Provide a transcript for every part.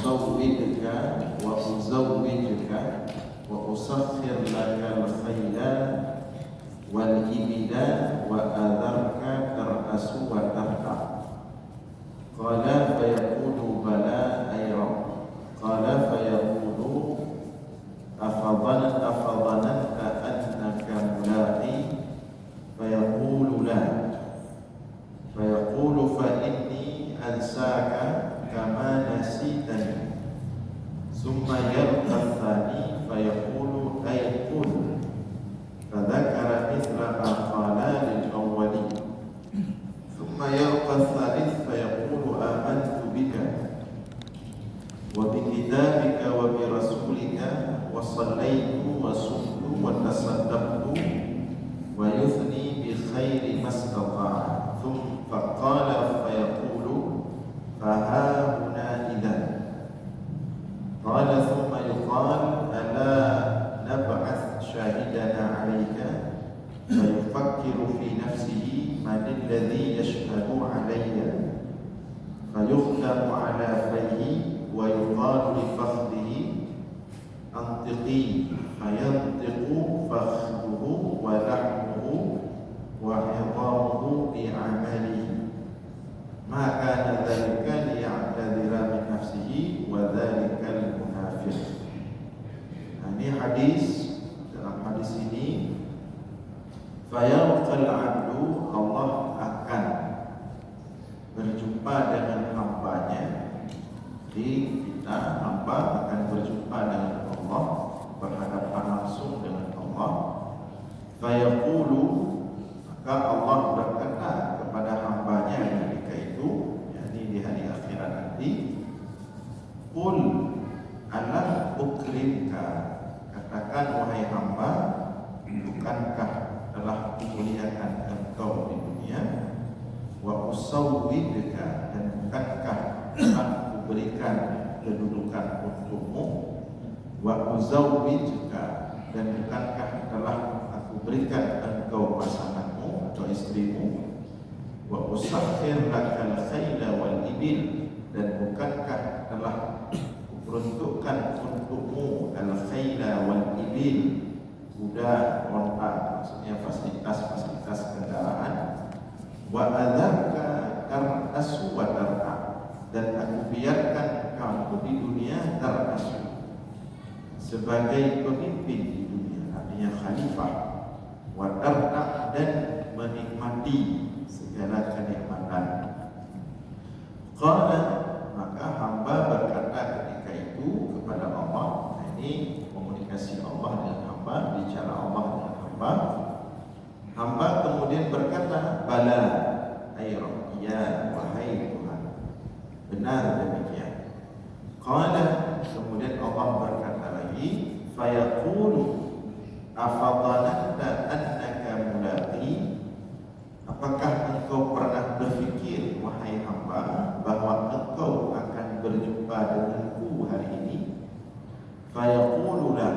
usawwidka wa uzawwijuka wa usakhir lakal khayla wal ibila wa adharka tar'asu wa tarqa. Qala fayaqulu bala ay rabb. Qala fayaqulu afadhananta annaka mulaqi. Fayaqulu la. Fayaqulu fa inni ansaka kama nasitani. Summa yarqa tsani fayaqulu ay qul. Fadzakara mithla ma qala lil awwali. Thumma yarqa tsalits fayaqulu amantu bika wa bi kitabika wa bi rasulika wa sallaitu wa sumtu wa tasaddaqtu wa yuthni bi khairi mastata'a. Thumma qala fayaqulu faha huna idzan. Qala thumma yuqal ala nab'ath shahidana 'alayka fayufakkiru fi nafsihi man alladhi yashhadu 'alayya fayukhtamu 'ala fayhi wa yuqalu li fakhdihi antiqi fayantiqu fakhduhu wa lahmuhu wa 'idhamuhu bi'amalihi ma kana dhalika liya'tadhira min nafsihi wa dhalika al-munafiq. Ini hadis. Dalam hadis ini fayaqal 'abdu, Allah akan berjumpa dengan hambanya. Jadi kita hamba akan berjumpa dengan Allah, berhadapan langsung dengan Allah. Fayaqulu, maka Allah berkata kepada hambanya ketika itu, yakni di hari akhirat nanti, qul alam ukrimka, katakan wahai hamba, bukankah telah kumuliakan engkau di dunia, wa usawwidka, dan bukankah telah kuberikan kedudukan untukmu, wa uzawwijuka, dan bukankah telah aku berikan engkau pasanganmu atau istrimu, wa usakhir lakal khayla wal ibil, dan bukankah telah kuperuntukkan untukmu al khayla wal ibil, kuda, onta, maksudnya fasilitas kendaraan, wa adzaka tar'asu wa tar'a, dan aku biarkan kamu di dunia tar'asu, sebagai pemimpin di dunia, artinya khalifah, wa tar'a, dan menikmati segala kenikmatan. Qala, maka hamba berkata ketika itu kepada Allah. Ini komunikasi Allah dengan hamba, bicara Allah dengan hamba. Hamba kemudian berkata, bala ay rabb, ya wahai Tuhan, benar demikian. Qala, kemudian Allah berkata lagi, fayaqulu afadhananta annaka mulaqi, apakah engkau pernah berfikir wahai hamba bahwa engkau akan berjumpa denganku hari ini? Fayaqulu la,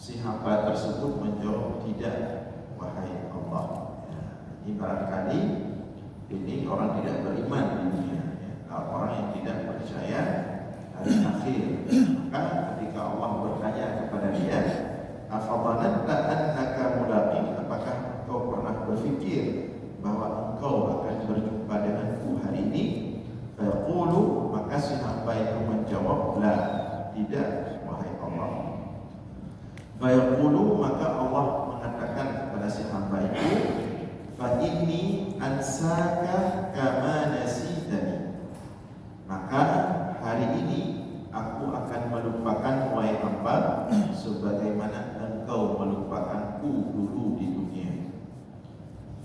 si hamba tersebut menjawab tidak wahai Allah. Ini barangkali ini orang tidak beriman di dunia, orang yang tidak percaya hari akhir. Maka ketika Allah bertanya kepada dia, afadhananta annaka mulaqi, apakah engkau pernah berfikir bahwa engkau akan berjumpa denganku hari ini? Fayaqulu, maka si hamba itu menjawab, la, tidak wahai Allah. Fayaqulu, maka Allah mengatakan kepada si hamba itu, fa inni ansaka kama nasitani, maka hari ini aku akan melupakan wahai hamba sebagaimana engkau melupakanku dulu di dunia.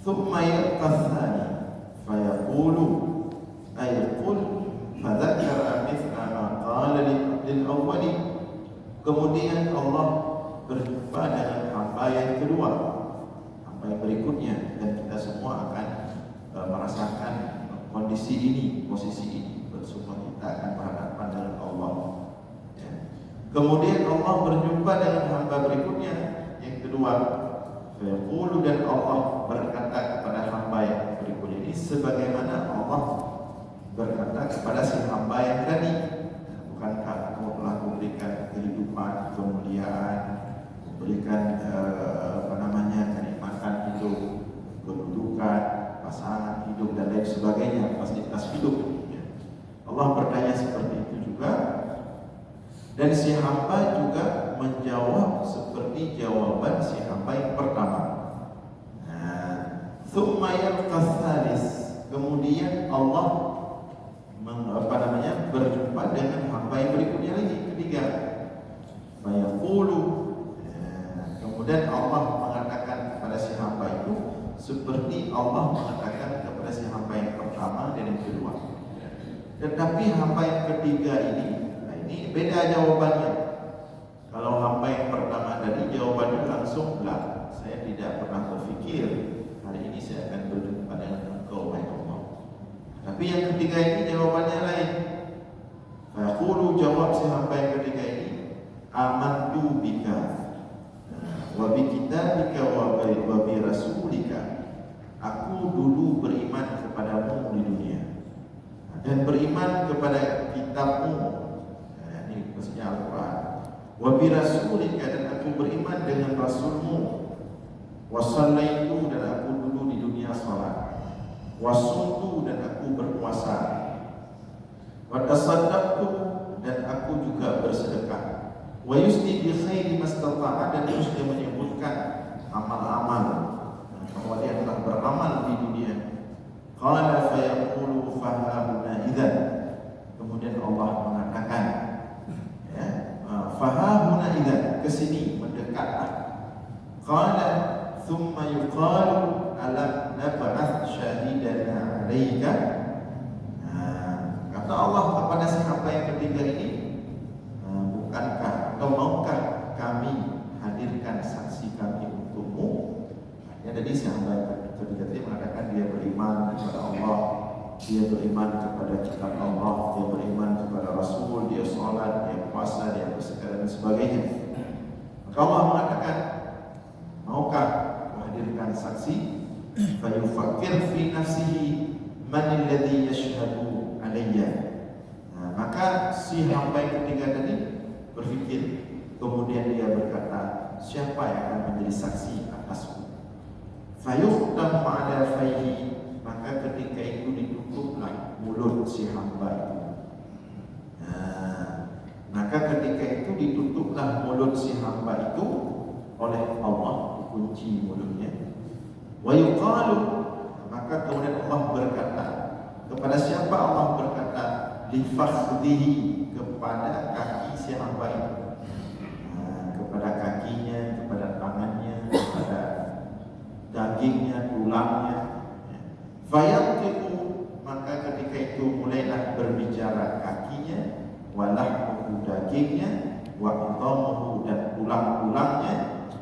Thumma yaqathani fayaqulu ay qul fadzakara mithla ma qala lil awwali. Kemudian Allah berjumpa dengan hamba yang kedua, hamba yang berikutnya, dan kita semua akan merasakan kondisi ini, posisi ini. Semua kita akan berhadapan dengan Allah. Ya. Kemudian Allah berjumpa dengan hamba berikutnya, yang kedua. Fayaqulu, dan Allah berkata kepada hamba yang berikutnya ini sebagaimana Allah berkata kepada si hamba yang tadi. Bukan bukankah kamu telah memberikan kehidupan, kemuliaan, memberikan kenikmatan hidup, kedudukan, pasangan hidup dan lain sebagainya, fasilitas hidup. Allah bertanya seperti itu juga, dan si hamba juga menjawab seperti jawaban si hamba yang pertama. Tsumma yalqa tsalis, kemudian Allah berjumpa dengan hamba yang berikutnya lagi, ketiga. Fayaqulu, kemudian Allah mengatakan kepada si hamba itu seperti Allah mengatakan kepada si hamba yang pertama dan yang kedua. Tetapi hamba yang ketiga ini beda jawabannya. Kalau hamba yang pertama tadi jawabannya langsung lah, saya tidak pernah berpikir hari ini saya akan berjumpa dengan engkau, wahai Allah. Tapi yang ketiga ini jawabannya lain. Fayaqulu, jawab si hamba yang ketiga ini, amantu bika wa bi kitabika wa bi rasulika. Aku dulu beriman kepadamu di dunia dan beriman kepada kitabmu, ini maksudnya Al-Quran. Wa bi rasulika, dan aku beriman dengan rasulmu. Wa shallaitu, dan aku dulu di dunia salat. Wa sumtu, dan aku berpuasa. Wa tasaddaqtu, dan aku juga bersedekah. Wa yusni bi khairi mastata'a, dan terus dia menyebutkan amal-amal bahwa dia telah beramal di dunia. Qala fa yaqulu fahamuna idzan, kemudian Allah mengatakan, ya, fahamuna idzan, kesini, mendekatlah. Qala thumma yuqalu alam nab'ath syahidana 'alaika. Kata Allah kepada si hamba yang ketiga ini, bukankah atau maukah kami hadirkan saksi kami untukmu? Ya, jadi si hamba yang ketiga ini mengatakan dia beriman kepada Allah, dia beriman kepada kitab Allah, dia beriman kepada Rasul, dia sholat, dia puasa, dia bersedekah dan sebagainya. Maka Allah mengatakan, maukah hadirkan saksi? Fayufakir fi nafsihi man alladhi yashhadu alayya. Maka si hamba yang ketiga tadi berpikir, kemudian dia berkata, siapa yang akan menjadi saksi atasku? Fayukhtam ala fayhi, maka ketika itu ditutuplah mulut si hamba itu. Maka ketika itu ditutuplah mulut si hamba itu oleh Allah, dikunci mulutnya. Wa yuqalu, maka kemudian Allah berkata, kepada siapa Allah berkata? Li fakhdihi, kepada kaki si hamba itu. Kepada kakinya, kepada tangannya, kepada dagingnya, tulangnya. Fayantiqu, maka ketika itu mulailah berbicara kakinya, walahmuhu, dagingnya, wa idhamuhu, dan tulang-tulangnya,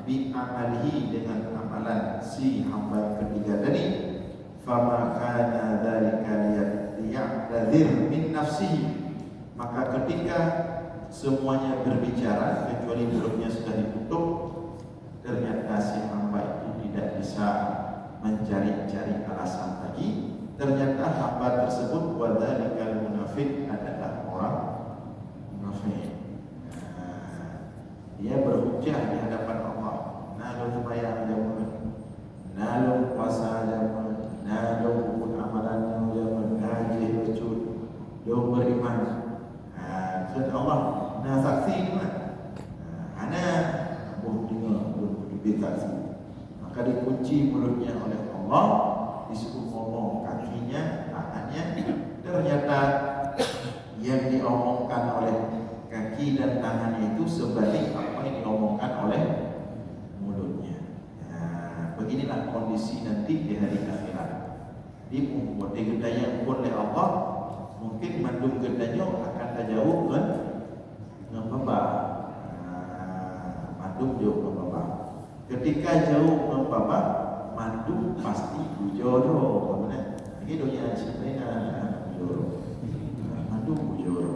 bi amalihi, dengan amalan si hamba yang ketiga tadi. Fama kana dzalika liya'tadzir min nafsihi, maka ketika semuanya berbicara kecuali mulutnya sudah ditutup, ternyata si hamba itu tidak bisa mencari-cari alasan lagi. Ternyata hamba tersebut wadzalikal munafik, adalah orang munafik. Dia berhujjah di hadapan Allah, nalul sembahyang jamun, nalul puasa jamun, nalul pun amalannya jamun, ngaji sujud, dia beriman. Kata Allah, nah saksi itu kan, anak boleh disaksi. Maka dikunci mulutnya oleh Allah, disuruh ngomong kakinya, tangannya. Ternyata yang diomongkan oleh kaki dan tangannya itu sebalik apa yang diomongkan oleh mulutnya. Beginilah kondisi nanti di hari akhirat. Di membuat gedanya oleh Allah, mungkin mandung gedanya akan terjauh dengan babak. Mandung jauh dengan babak. Ketika jauh dengan babak, mandung pasti bujoro. Kemudian ini doanya sebenarnya bujoro. Mandung bujoro.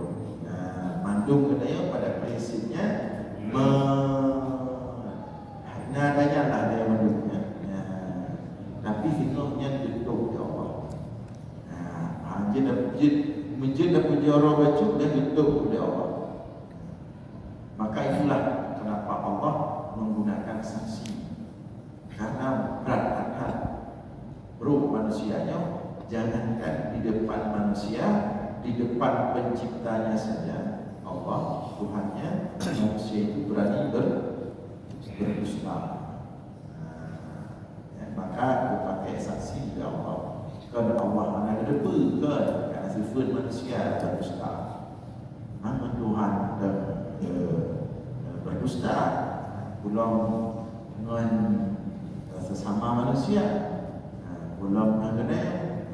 Mandung gedanya pada prinsipnya nadanya lah dia mandungnya. Tapi fitnahnya ditutup ya Allah. Menjadi bujoro baju dan ditutup oleh Allah. makhluk manusianya, jangankan di depan manusia, di depan penciptanya saja, Allah Tuhannya, manusia itu berani berdusta. Maka aku pakai saksi dari Allah. Kalau Allah mana ada depa kan sifat manusia berdusta. Nama Tuhan dan berdusta belum dengan sesama manusia, belum mengenai,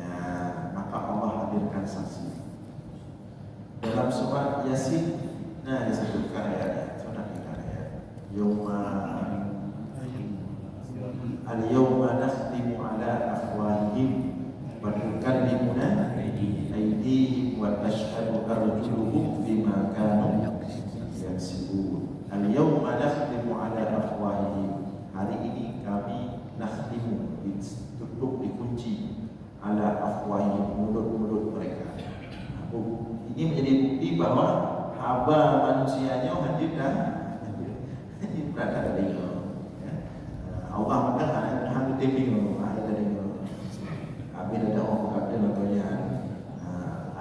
maka Allah hadirkan saksi. Dalam surat Yasin, disebutkan ayatnya, surat ayat. Al-yawma nakhtimu ala afwahihim wa tukallimuna aydihim wa tashhadu arjuluhum bima kanu yaksibun. Al-yawma nakhtimu ala afwahihim. Hari ini kami nakhtimu, ditutup, dikunci, ala afwahihim, mulut-mulut mereka. Ini menjadi bukti bahawa haba manusianya hadir dan berada di Allah maka hanya tembing ada dari habis ada orang kata namanya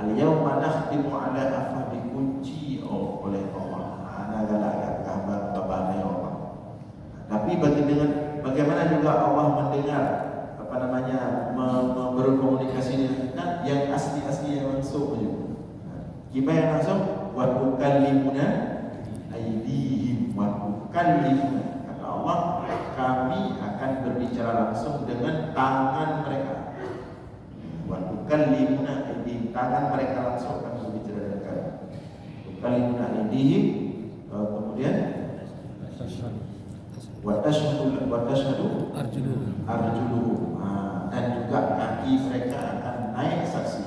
al-yawma nakhtimu ala afwahihim, dikunci oleh Allah. Ana galak gambar babane Allah. Tapi bagaimana juga Allah mendengar berkomunikasi dengan kita yang asli yang langsung saja. Gimana yang langsung? Wa tukallimuna aydihim wa tukallimuna. Kata Allah, kami akan berbicara langsung dengan tangan mereka. Wa tukallimuna aydihim, tangan mereka langsung akan berbicara dengan kami. Tukallimuna aydihim, kemudian wa tashhadu arjuluhum, dan juga kaki mereka akan naik saksi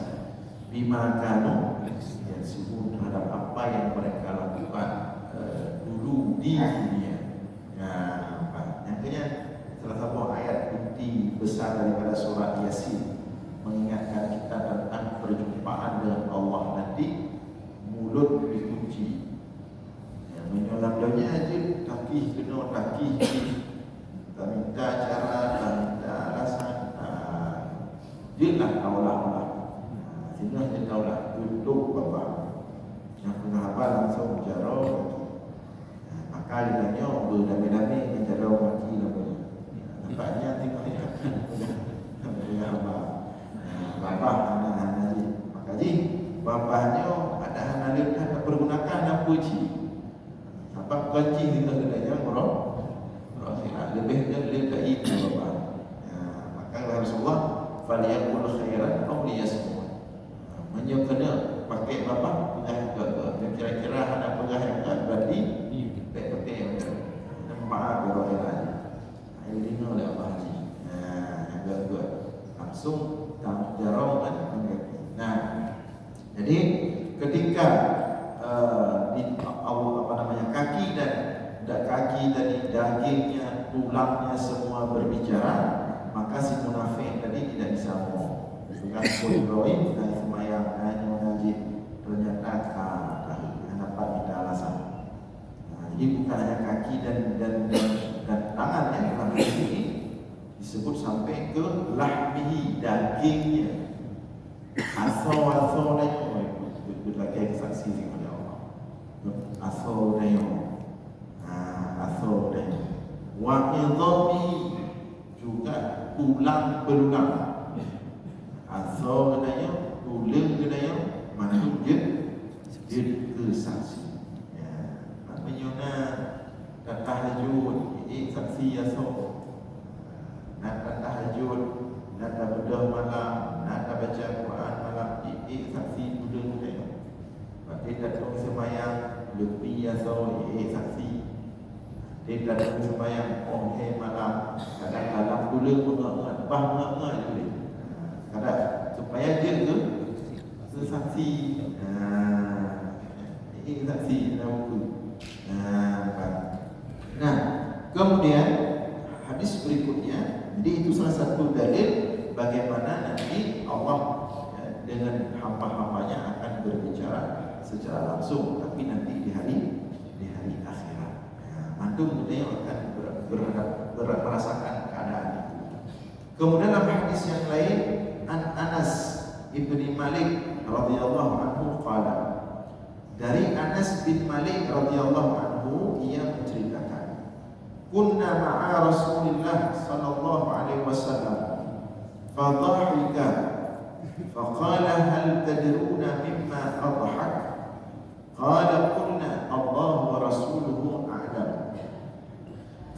bima kanu yaksibun, terhadap apa yang mereka lakukan dulu di dunia. Yang ketiga, salah satu ayat bukti besar daripada surat Yasin mengingatkan kita tentang perjumpaan dengan Allah nanti, mulut dikunci. Menyolatnya aja kaki kena kaki, tak minta cara, tak minta alasan. Jelah kaulah. Sehingga dia kaulah duduk bapa. Yang punya apa langsung jaro. Maka dia tanya berdami-dami menjaro kaki namanya. Nampaknya tengoknya punya apa. Bapa anak-anak ji. Maka ji bapanya ada anak nak pergunakan apa ji. Apa kunci kita kedanya orang lebih dari itu bapa. Maka Rasulullah faliyakul khairan aw liyasmut. Menyokena pakai bapa pegah ke kira-kira ada pegah yang berarti pepe nampak orang lain. Ini oleh Allah ni. Agak langsung tak jarang kan. Jadi ketika kaki dan kaki tadi, dagingnya, tulangnya semua berbicara, maka si munafik tadi tidak bisa ngomong. Dengan Qur'an dan semayang hanya najib, ternyata dapat kita alasan. Jadi bukan hanya kaki dan tangan yang dalam ini disebut sampai ke lahmihi, dagingnya, asal itu lagi saksi kepada Allah. Asal wa idhami, juga tulang belulang. Asal kedaya, tulang kedaya, masuk dia ke saksi. Maknanya nak tahajud, saksi asal. Nak tahajud, nak berdoa malam, nak baca Quran malam, saksi tulang kedaya. Berarti datang semayang lebih asal saksi. Dia datang sembahyang malam, kadang-kadang tulang mengat-ngat, mengat-ngat je. Kadang supaya dia ke saksi. Ini saksi dalam buku. Kemudian hadis berikutnya, jadi itu salah satu dalil bagaimana nanti Allah dengan hamba-hambanya akan berbicara secara langsung, tapi nanti di hari akhirat. Antum kita yang akan merasakan keadaan itu. Kemudian dalam hadis hadis yang lain, An Anas ibni Malik radhiyallahu anhu qala, dari Anas bin Malik radhiyallahu anhu, ia menceritakan, kunna ma'a Rasulillah sallallahu alaihi wasallam fadhahika faqala hal tadruna mimma adhak, qala qulna Allah wa rasuluhu a'lam,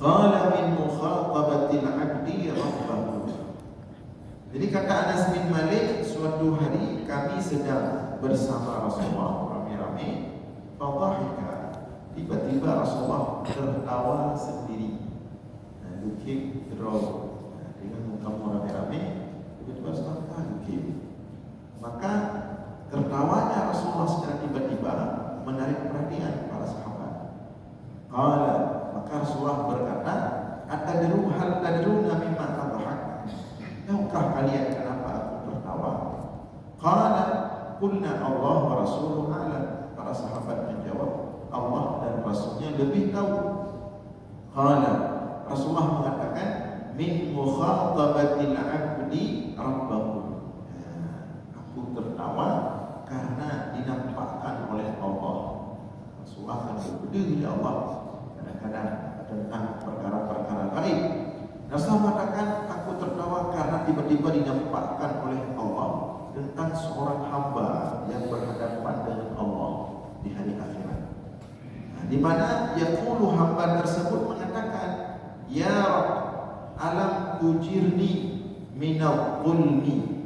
qala min mukhatabatil 'abdi rabbahu. Jadi kata Anas bin Malik, suatu hari kami sedang bersama Rasulullah rame-rame, fadhahika, tiba-tiba Rasulullah tertawa sendiri. Lukip draw dengan kamu rame-rame, tiba-tiba Rasulullah lukip. Maka tertawanya Rasulullah secara tiba-tiba menarik perhatian para sahabat. Qala, maka Rasulullah berkata, atadru hal tadruna mimma adhak, tahukah kalian kenapa aku tertawa? Qala qulna Allah wa rasuluhu a'lam. Para sahabat menjawab, Allah dan Rasulnya lebih tahu. Qala, Rasulullah mengatakan, min mukhatabatil 'abdi rabbahu. Aku tertawa karena dinampakkan oleh Allah. Rasulullah akan berbeda ya Allah kadang-kadang tentang perkara-perkara gaib. Rasulullah mengatakan, aku tertawa karena tiba-tiba dinampakkan oleh Allah tentang seorang hamba yang berhadapan dengan Allah di hari akhirat. Di mana yaqulu, hamba tersebut mengatakan, ya Rabb, alam tujirni minal zulmi,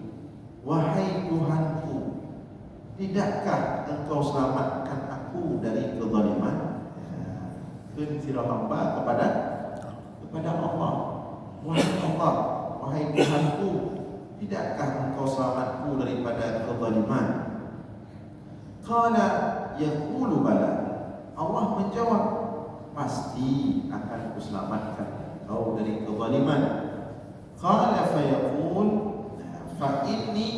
wahai Tuhanku, tidakkah engkau selamatkan aku dari kezaliman? Sirah hamba kepada Allah, wahai Allah, wahai Tuhanku, tidakkah engkau selamatku daripada kezaliman? Qala yaqulu bala, Allah menjawab, pasti akan kuselamatkan kau dari kezaliman. Qala fayaqul fa inni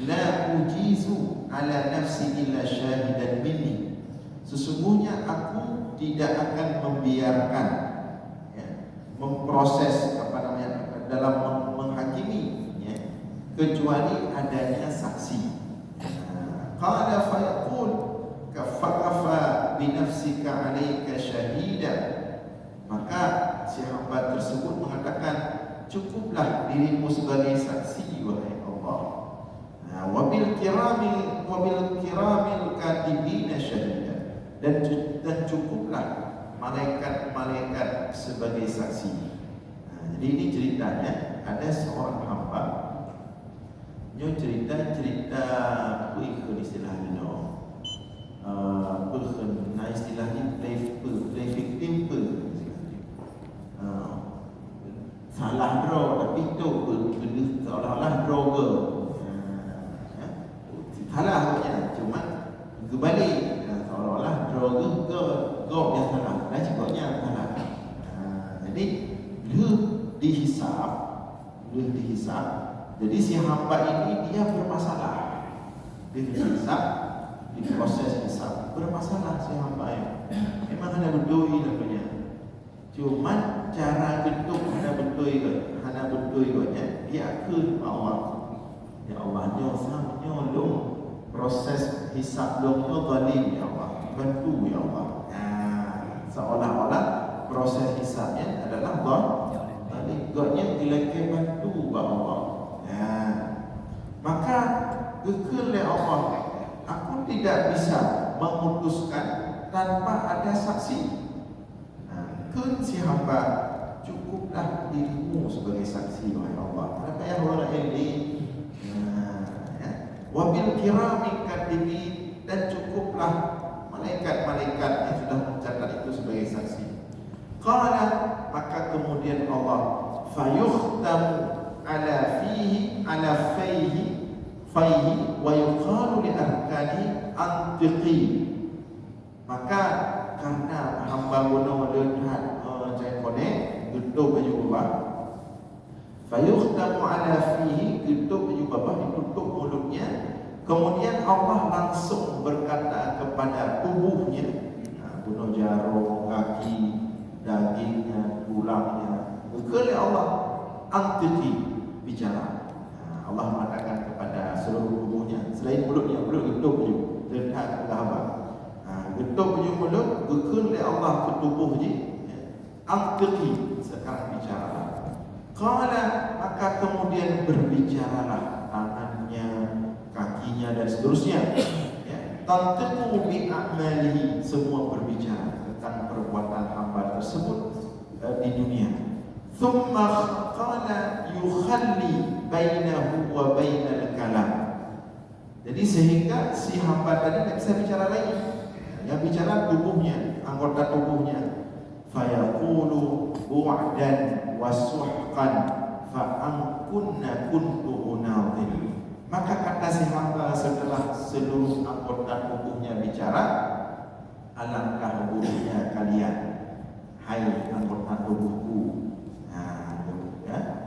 la ujizu ala nafsi illa syahidan minni, sesungguhnya aku tidak akan membiarkan memproses dalam menghakimi kecuali adanya saksi. Qala fayaqul kafa bi nafsika 'alaika syahida, maka si hamba tersebut mengatakan, cukuplah dirimu sebagai saksi wahai Allah. Wabil kiramil katibina syahida, dan cukuplah malaikat-malaikat sebagai saksi. Jadi ini ceritanya, ada seorang hamba, dia cerita apa istilahnya, istilahnya play victim, salah draw tapi tu benda seolah-olah draw ke, salah punya, cuma kebalik, seolah-olah draw ke yang salah, dan cikoknya salah. Jadi dia dihisap. Jadi si hamba ini dia bermasalah, dia dihisap, diproses hisap, bermasalah si hamba ini. Memang ada berdoi namanya, cuman cara bentuk hana berdoi dia akun Allah. Ya Allah, nyolong proses hisap dongnya zalim ya Allah, bantu ya Allah. Seolah-olah proses hisapnya adalah zalim, godnya dilengke bantu ya Allah. Maka kekal ya Allah, aku tidak bisa memutuskan tanpa ada saksi. Kun si hamba, cukuplah dirimu sebagai saksi wahai Allah. Kenapa ya Allah ini? Wabil kirami katibin, dan cukuplah malaikat-malaikat yang sudah mencatat itu sebagai saksi. Qala, maka kemudian Allah, fayukhtamu ala fayhi wa yuqalu li arkani antiqi. Maka karena hamba bono lihat cai kone gedung baju bawah, fayukhtamu ala fihi, gedung baju bawah ditutup mulutnya, kemudian Allah langsung berkata kepada tubuhnya, bunuh jarum, kaki, dagingnya, tulangnya, berkali Allah antiqi, bicara. Allah mengatakan kepada seluruh tubuhnya, selain mulutnya, mulut getuk je, letak ke hamba. Getuk je mulut, gekun oleh Allah ke tubuh je. Al-Tiqi, sekarang bicara. Qala, maka kemudian berbicaralah tangannya, kakinya dan seterusnya. Tantiqu bi a'malihi, semua berbicara tentang perbuatan hamba tersebut di dunia. Thumma qala yukhalli bainahu wa bainal kalam. Jadi sehingga si hamba tadi tidak bisa bicara lagi. Yang bicara tubuhnya, anggota tubuhnya. Fayaqulu bu'dan wa suhqan fa ankunna kuntu unadhil. Maka kata si hamba setelah seluruh anggota tubuhnya bicara, alangkah buruknya kalian, hai anggota tubuhku.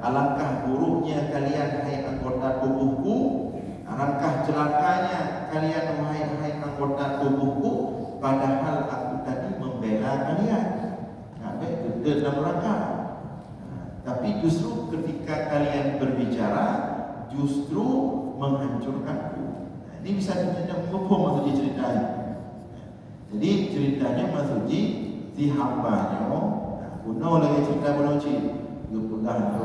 Alangkah buruknya kalian, hai anggota tubuhku. Alangkah celakanya kalian, hai anggota tubuhku. Padahal aku tadi membela kalian. Dalam rangka. Tapi justru ketika kalian berbicara, justru menghancurkanku. Ini bisa kita mengumpul maksudnya ceritanya. Jadi ceritanya maksudnya si hambanya, kuno lagi cerita menuci, gepegang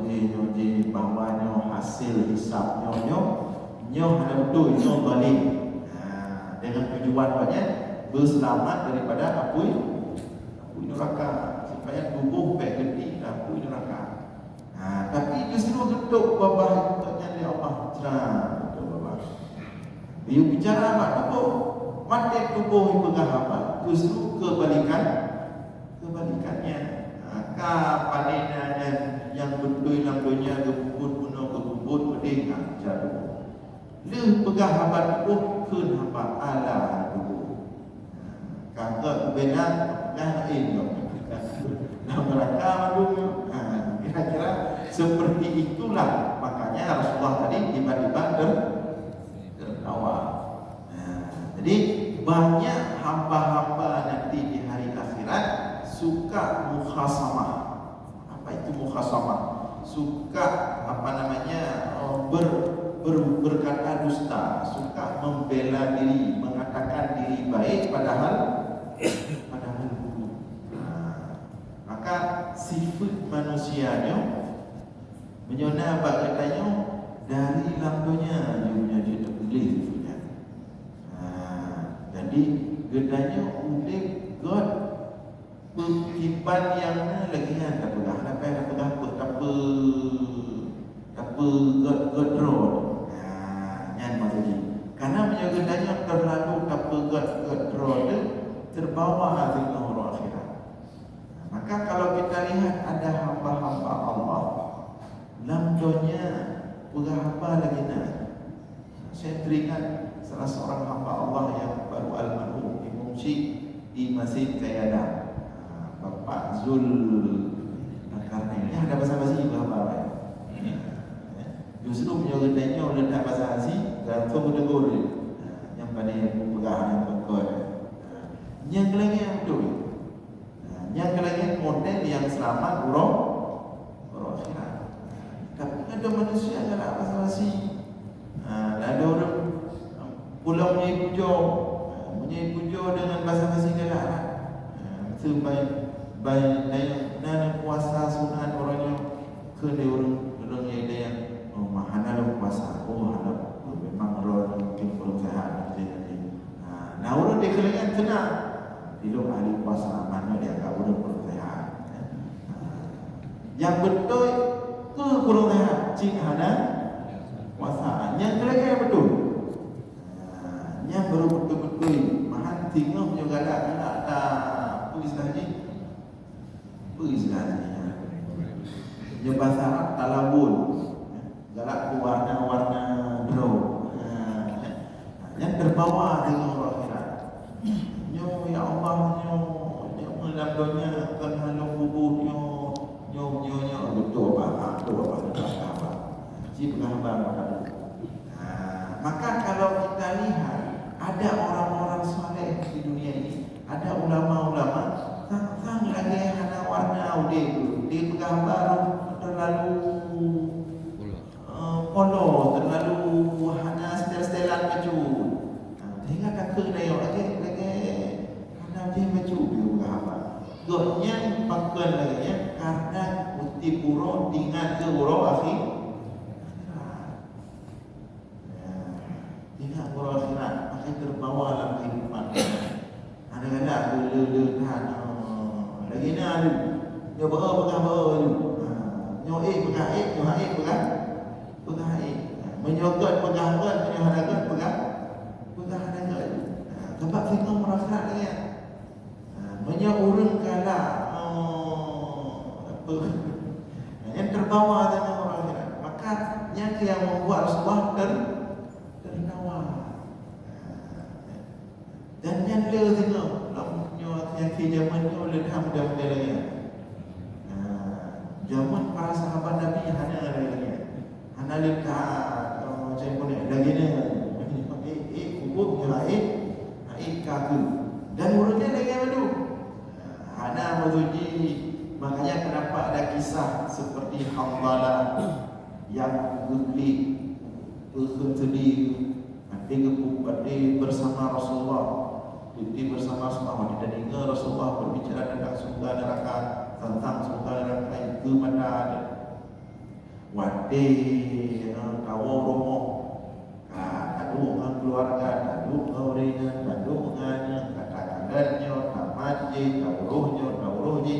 nyoji bawahnya hasil hisap nyoh ada betul nyoh balik. Dengan tujuan banyak berselamat daripada api neraka, supaya tubuh baik gede api neraka. Tapi justru getuk babah untuknya di Allah. Getuk babah. Dia bicara apa? Tubuh. Mati tubuh yang pegang apa? Justru kebalikannya. Kapanenanya yang betul namanya gebut peding jatuh. Leh pegang hamba tubuh kun hamba ala tubuh. Kata benar ini dalam rangka dulu. Kira-kira seperti itulah makanya Rasulullah tadi tiba-tiba tertawa. Jadi banyak hamba-hamba nanti di hari akhirat suka mukhasamah. Apa itu mukhasamah? Suka berkata dusta, suka membela diri, mengatakan diri baik padahal buruk. Maka sifat manusianya menyona katanya dari lambanya dia terpilih punya. Jadi gedanya udah God kipan yang lagi kan tak pegang apa God road. Yang maksudnya karena gedanya terlalu God road terbawa hati orang akhirat. Maka kalau kita lihat ada hamba-hamba Allah, lamdonya berapa lagi nak? Saya teringat salah seorang hamba Allah yang baru almarhum mengungsi di Masjid Kayada, Bapak Zul Karnain. Ada bahasa-bahasa berapa? Justru menyuruhnya oleh tak bahasa Asi dan kemudian yang pada pegang yang pekor. Yang lagi yang betul. Yang lagi model yang selamat orang akhirat. Tapi ada manusia yang tak bahasa Asi. Ada orang pulau punya pujo dengan bahasa Asi galak. Baik nana puasa sunat orangnya ke dia orang yang mahana puasa. Hana memang orang mungkin belum sehat nanti. Nah orang dia kelengan tenang. Bila ahli puasa mana dia agak orang belum sehat. Yang betul ke belum sehat. Cik hana puasa. Yang kelengan yang betul. Yang baru betul-betul mahan tinggal juga ada istilahnya dia bahasa Arab talabun galak warna-warna draw yang terbawa dengan orang akhirat. Ya Allah melamdonya kan halau kubuhnya betul apa si penghambar. Maka kalau kita lihat ada orang-orang saleh di dunia ini, ada ulama-ulama sang lagi hana warna dia gambar terlalu polos, terlalu hana setel-setelan baju. Tengah kakak na yo lagi hana dia baju dia berapa. Gotnya pakaian lagi ya karena putih puro dengan ke puro akhir. Dengan puro akhirat makin terbawa dalam kehidupan. Ada-ada le tahan. Lagi ni ada. Nyo pegang tu. Nyo pegang nyo pegang. Menyokot pegang, menyokot pegang hadagat. Sebab kita merasa dia menyurung kala apa yang terbawa dengan orang kira. Maka yang membuat Rasulullah tertawa. Dan yang le tengok yang ke zaman tu le dah muda-muda lagi. Zaman para sahabat Nabi hanya lagi. Hanya lekat macam pun lagi ni kubur haid kaku dan urutnya lagi madu ada mazuji. Makanya kenapa ada kisah seperti Hamdalah yang gugli bersedih bersama Rasulullah bersama Rasulullah dan ingat Rasulullah berbicara tentang surga neraka, tentang surga neraka itu pada wate kawo romo aduk dengan keluarga, aduk dengan orang, aduk dengan kata-katanya, tamatnya, dauruhnya,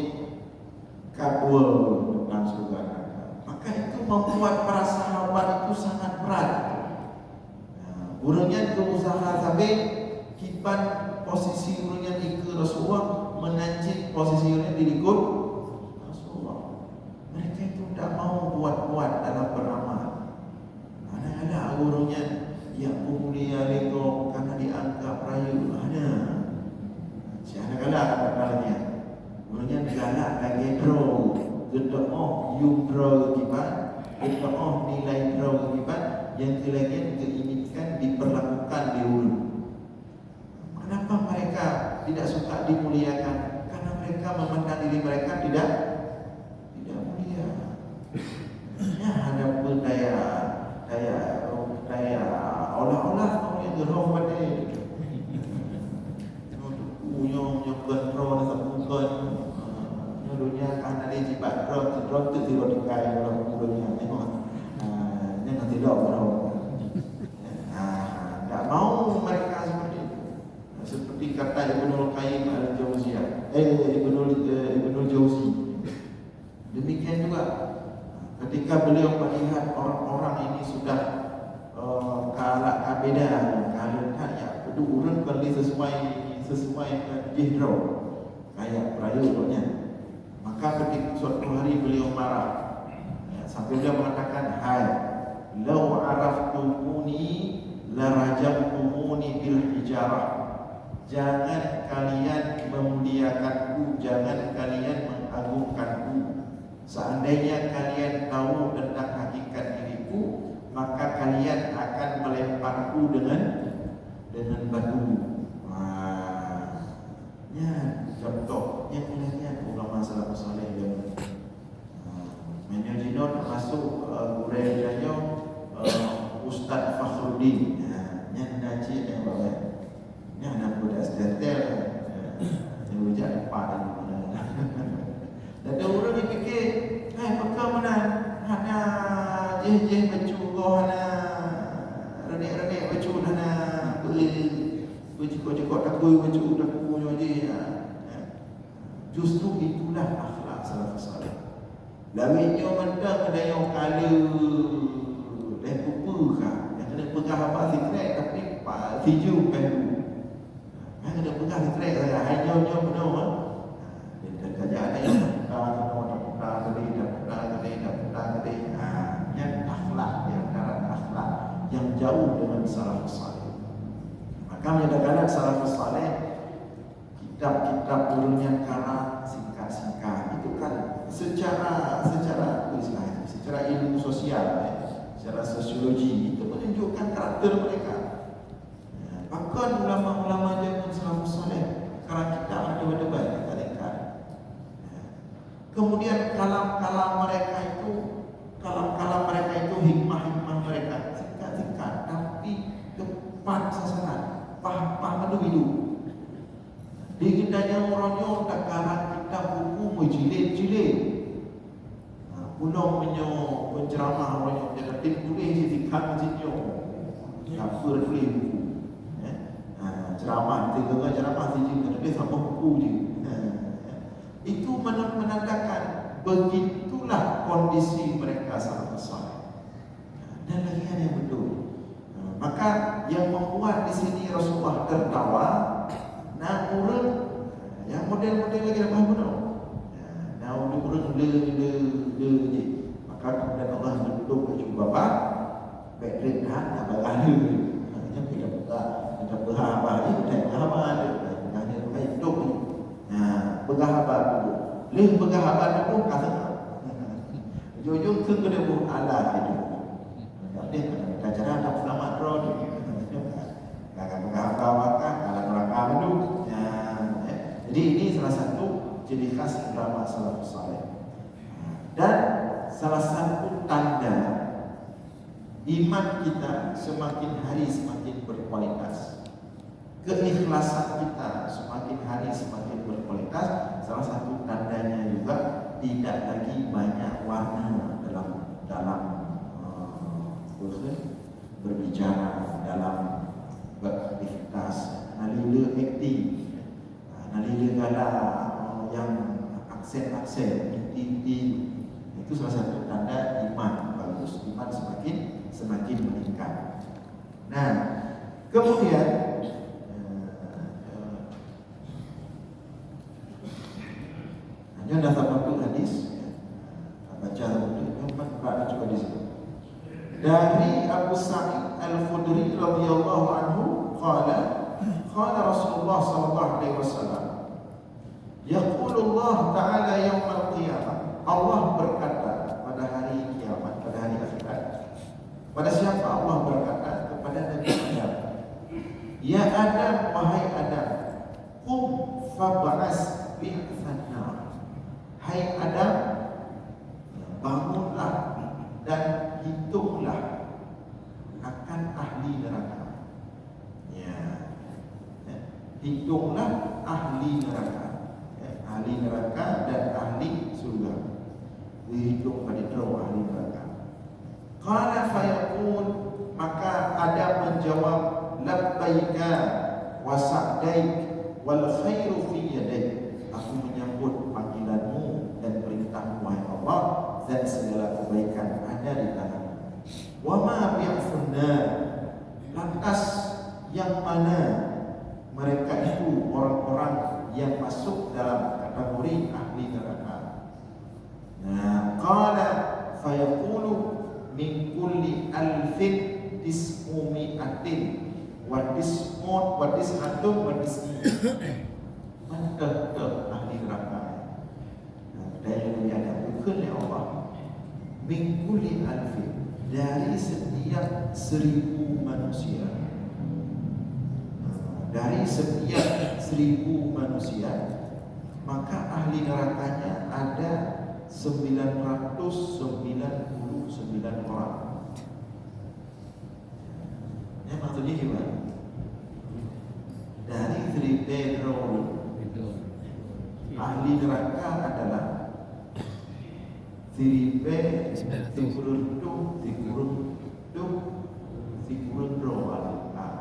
kabul tentang surga neraka. Maka itu membuat para sahabat itu sangat berat. Urangnya berusaha sampai kipan posisi urangnya di Rasulullah menancik posisi urangnya di Rasulullah. Mereka itu tidak mau buat-buat dalam beramal. Ada urangnya yang mulia lego karena dianggap rayu ada. Siapa galaknya? Urangnya galak lagi draw, gedok you draw kipan, gedok nilai draw kipan yang kelagian keinginkan diperlakukan di urang. Kenapa mereka tidak suka dimuliakan? Karena mereka memandang diri mereka tidak mulia. Ya ada daya olah-olah yang gerong pada uyong kontrol sebutkan dunia kan ada jibat drop tu tidak dikai dalam dunia jangan tidak drop. Tak mau mereka seperti itu. Seperti kata Ibnul Qayyim al-Jauziyah, Ibnul Jauzi. Demikian juga ketika beliau melihat orang-orang ini sudah kalak kabeda, kalak ya, itu urun kali sesuai jihro kayak perayuannya. Maka ketika suatu hari beliau marah, sampai beliau mengatakan, hai, lau araftumuni larajamtumuni bil hijarah. Jangan kalian memuliakanku, jangan kalian mengagungkanku. Seandainya kalian tahu tentang hakikat diriku, maka kalian akan melemparku dengan batu. Ya, contohnya kalian ulama salafus saleh yang menjadi termasuk gurainya Ustaz Fakhruddin. Yang naji yang bawa, yang nak buat setel, yang ujar empat dan ada orang yang fikir, apakah mana hana jeh baju kau hana renek baju hana baju takui baju takui je. Justru itulah akhlak salafus saleh. Lawinnya mentang ada yang kala lupa yang kena pegang apa sitrek tapi pak tiju pelu. Yang kena pegang sitrek saya hanya penuh dan kerja ada yang yang akhlak, yang karat akhlak yang jauh dengan salafus saleh. Maka menyatakan salafus saleh kitab-kitab turunnya karat singkat-singkat itu kan secara ilmu sosial, secara sosiologi itu menunjukkan karakter mereka. Bahkan ulama-ulama zaman salafus saleh karat kitab ada berdebat dekat. Kemudian kalam-kalam mereka itu hikmah-hikmah mereka hidup. Di kitanya orangnya tak karat kita buku menjilid-jilid. Pulau penceramah orangnya dia kata tulis je tikam jinyo. Apa tulis buku. Ceramah ceramah siji tapi sama buku je. Itu menandakan begitulah kondisi mereka salafus saleh. Dan lagi ada yang betul. Maka yang membuat di sini Rasulullah tertawa, nak urang yang model-model lagi dah benar. Nak urang le je. Maka kemudian Allah bentuk baju bapa, background nak bagalu. Yang tidak buka, tidak berhabah ni, tidak berhabah ada. Hanya baik hidup ni. Berhabah dulu. Leh berhabah dulu kata. Jujur ke kena buat Allah itu. Dia kata cara nak selamat roh dia. Kakak berhabah makan, kalau neraka dulu. Jadi ini salah satu ciri khas drama salafus saleh. Dan salah satu tanda iman kita semakin hari semakin berkualitas. Keikhlasan kita semakin hari semakin berkualitas. Salah satu tandanya juga tidak lagi banyak warna dalam berbicara, dalam beraktivitas. Nalila akting, nalila gala yang aksen-aksen, inti-inti. Itu salah satu tanda iman bagus. Iman semakin meningkat. Nah, kemudian hanya dah satu hadis baca Memang coba di sini. Dari Abu Sa'id Al-Khudri radhiyallahu anhu qala Rasulullah sallallahu alaihi wasallam yaqulullah ta'ala yaumil qiyamah. Allah berkata pada hari kiamat, pada hari akhirat. Pada siapa Allah berkata? Kepada Nabi Adam. Ya Adam, wahai Adam, qum fab'as bi'athan nar. Hai Adam, bangunlah dan hitunglah akan ahli neraka. Hitunglah ahli neraka. Ahli neraka dan ahli surga. Dihitung pada draw ahli neraka. Qala fayaqul, maka Adam menjawab, labbaika wa sa'daik wal khairu fi yadaik. Aku menyambut panggilanmu dan perintahmu wahai Allah, dan segala kebaikan ada di tanganmu. Wa ma bi'afun nar, lantas yang mana mereka itu orang-orang yang masuk dalam kategori ahli neraka. Nah, qala fayaqulu min kulli alfin tis'umi'atin wa tis'atun wa tis'in. Mantap ahli neraka. Dan yang ada bukan oleh Allah. Min kulli alfin, dari setiap 1000 manusia. Dari setiap 1000 manusia, maka ahli nerakanya ada 999 orang. Yang maksudnya gimana? Dari 3 ahli neraka adalah 3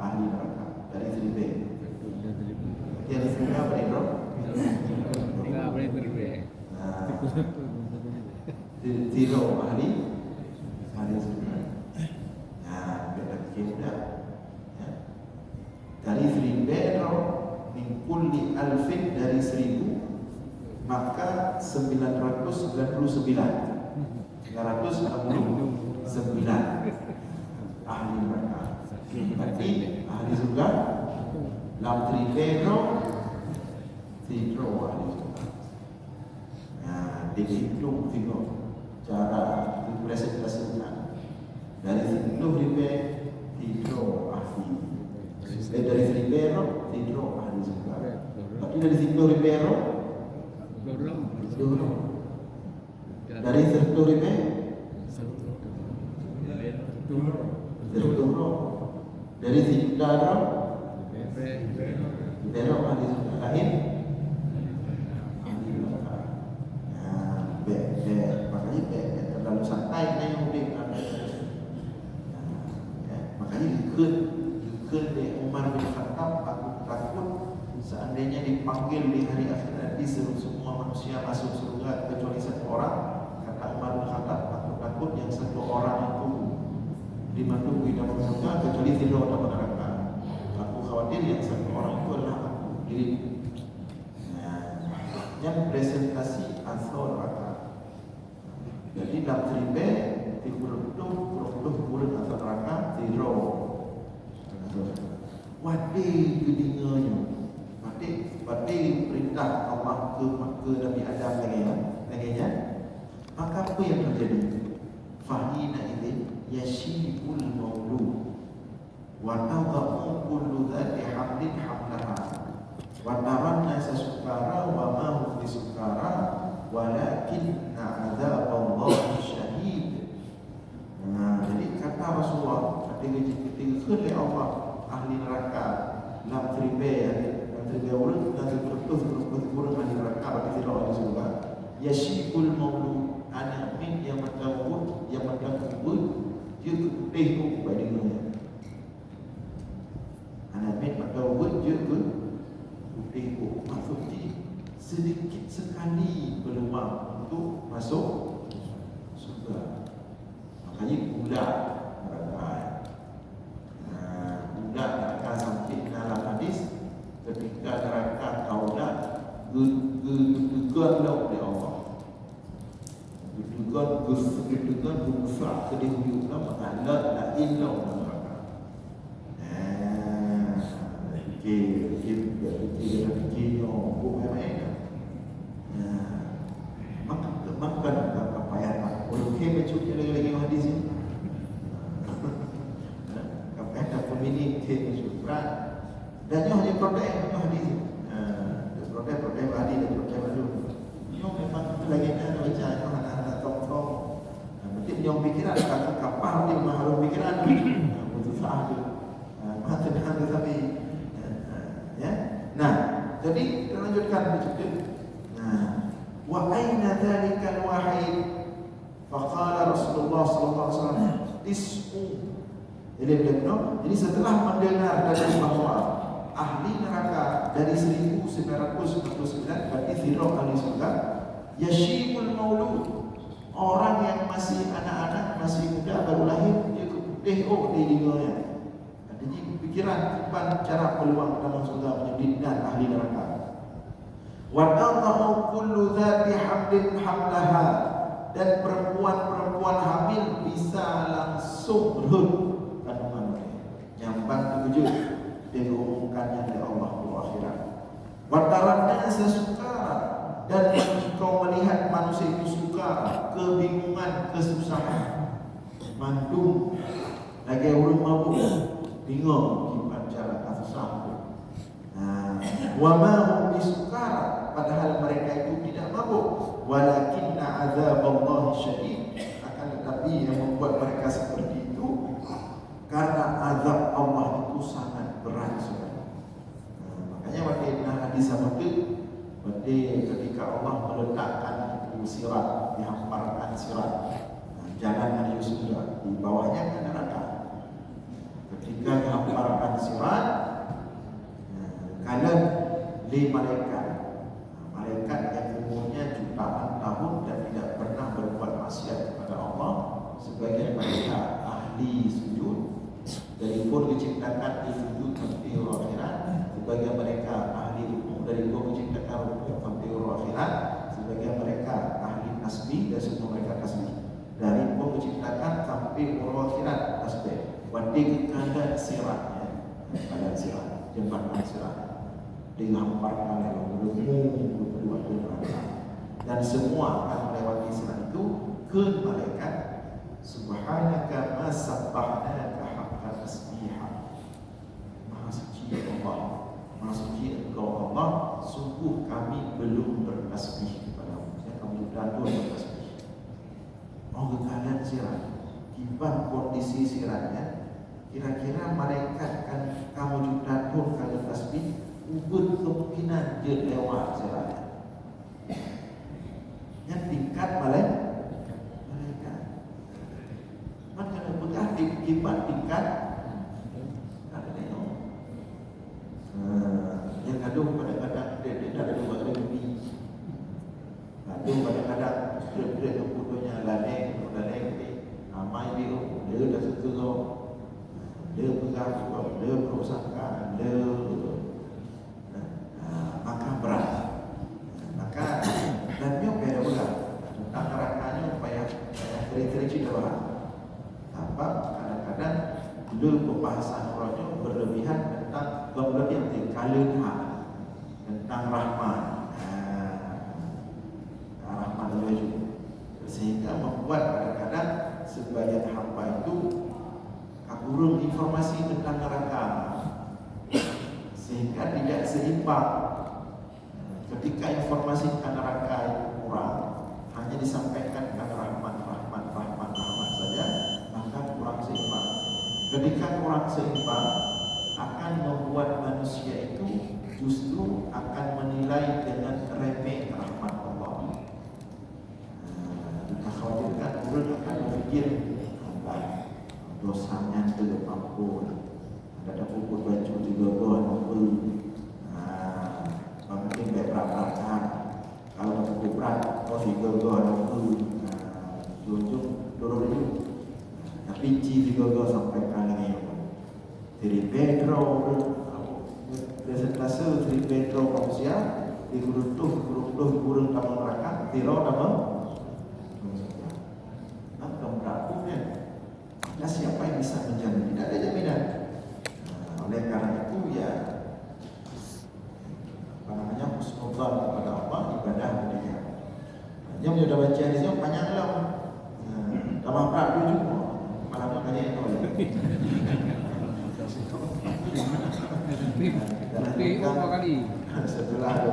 ahli neraka. Dari 3 yang disebutkan apa itu? Zero ahli surga. Nah, beda kita. Dari 3 min kulli alfin, dari 1000, maka 999 ahli neraka. Berarti ahli surga lam trivero ahli surga. Nah, dihitung cara dipresentasikan dari 10 tidro ahli. Dari 10 tidro ahli surga. Tapi dari 10 dari 10 dari 10 dari 10 belok ahli surga lain ahli neraka. Makanya terlalu santai dengan mudik. Makanya ikut dari Umar bin Khattab, aku takut seandainya dipanggil di hari akhir nanti semua manusia masuk surga kecuali satu orang. Kata Umar bin Khattab, aku takut yang satu orang itu dimasuk di dalam surga kecuali tidak dalam neraka. Aku khawatir yang satu orang itu adalah aku diriku. Yang presentasi asal neraka. Jadi dalam tribe di kurung asal neraka zero. Wadi kedinganya, wadi perintah Allah ke Nabi Adam lagi. Maka apa yang terjadi? Fahina ini yashibul maulud wa tadau kullu dhati hamlin hamlaha wa taran nasa sukara wa ma hum bisukara walakin azab Allah syahid. Jadi kata Rasulullah ketika oleh Allah ahli neraka lam tribe urut dan kurang ahli neraka bagi tidak ahli surga yashibul maulud anak min yang matawud dia keputih tu pada dunia. Anak min matawud dia keputih tu maksudnya sedikit sekali peluang untuk masuk surga. Makanya budak neraka sampai dalam hadis ketika neraka kaulah gegan oleh Allah, gegan besar kedihuyuk nama Allah la ilah neraka. Fikir makan apa yang boleh mencuri lagi hadis ini. Ini kehidupan dan hanya protein hadis. Protein hadis dan protein baru. Yang memang lagi ada baca anak-anak tong-tong. Berarti yang pikiran kata kapal ni maharum pikiran. Untuk sahih. Mata dengan tetapi ya. Nah, jadi kita lanjutkan bercerita. Wa aina dzalikal wahid? Faqala Rasulullah sallallahu alaihi wasallam tis'u. Jadi setelah mendengar dari bahwa ahli neraka dari 1999 berarti zero ahli surga, yashibul maulud, orang yang masih anak-anak, masih muda baru lahir dia keputih di dirinya. Jadi pikiran cara peluang dalam surga menjadi ahli neraka. Wa tadau kullu dzati hamlin hamlaha, dan perempuan-perempuan hamil bisa langsung berhut nyampan tujuh diumumkannya oleh Allah di akhirat. Watarannya sesukara, dan kau melihat manusia itu sukara, kebingungan, kesusahan, mandung, lagi ulun mabuk, bingung gimana cara susah. Wa ma hum bisukara, padahal mereka itu tidak mabuk. Walakinna azaballahi syadid, akan tetapi yang membuat mereka seperti itu karena azab Allah itu sangat berat sekali. Makanya pada hadis itu, pada ketika Allah meletakkan itu sirat, dihamparkan sirat, jalan menuju surga, di bawahnya kan neraka. Ketika dihamparkan sirat, kalau di malaikat yang umurnya jutaan tahun dan tidak pernah berbuat maksiat kepada Allah, sebagai mereka ahli sujud. Dari pun diciptakan di sujud sampai akhirat, sebagai mereka ahli rukuk. Dari pun diciptakan rukuk sampai akhirat, sebagai mereka ahli tasbih dan semua mereka tasbih. Dari pun diciptakan sampai akhirat tasbih. Wadih kekandang siratnya, kekandang sirat, jembatan sirat, dihamparkan oleh Allah berdua. Dan semua akan melewati sirat itu ke malaikat. Subhanaka ma sabbahna tasbihah. Maha suci Allah, Maha suci Engkau Allah, sungguh kami belum bertasbih kepadamu. Kami belum bertasbih. Oh, kekalian sirat, tiba kondisi siratnya kira-kira malaikat kan kamu juta pun kalau tasbih ubud kemungkinan dia lewat jalan. Yang tingkat malaikat. Maka betul dikibat tingkat ada tengok. Yang kadang kadang-kadang dia tak ada buat lebih. Kadang kadang-kadang dia keputunya ladeng ni. Amai dia dah suka kau. Dia pegang kau, dia berusaha, dia maka berat. Maka dan dia beda pula. Tentang nerakanya supaya kira-kira cerita lah. Apa kadang-kadang dulu pembahasan orangnya berlebihan tentang berlebihan kalunha tentang rahmat. Rahmat juga. Sehingga membuat kadang-kadang sebagian hamba itu kurang informasi tentang neraka, sehingga tidak seimbang. Ketika informasi tentang neraka itu kurang, hanya disampaikan tentang rahmat saja, maka kurang seimbang. Ketika kurang seimbang, akan membuat manusia itu justru akan menilai dengan remeh rahmat Allah. Dikhawatirkan orang akan berfikir dosanya terlampau. Ada pukul baju 3 nombor. Mungkin berat. Kalau pukul berat, 3 nombor. Jujur dorong itu. Tapi 3 sampai kali dari Pedro presentase dari Pedro manusia di guru tamu neraka, tiro nama. Nah, siapa yang bisa menjamin? Tidak ada jaminan. Oleh karena itu ya husnudzan kepada Allah, ibadah dia. Dia sudah baca di sini panjang lah. Tambah berat juga. Malah makanya itu. Tapi berapa kali? Setelah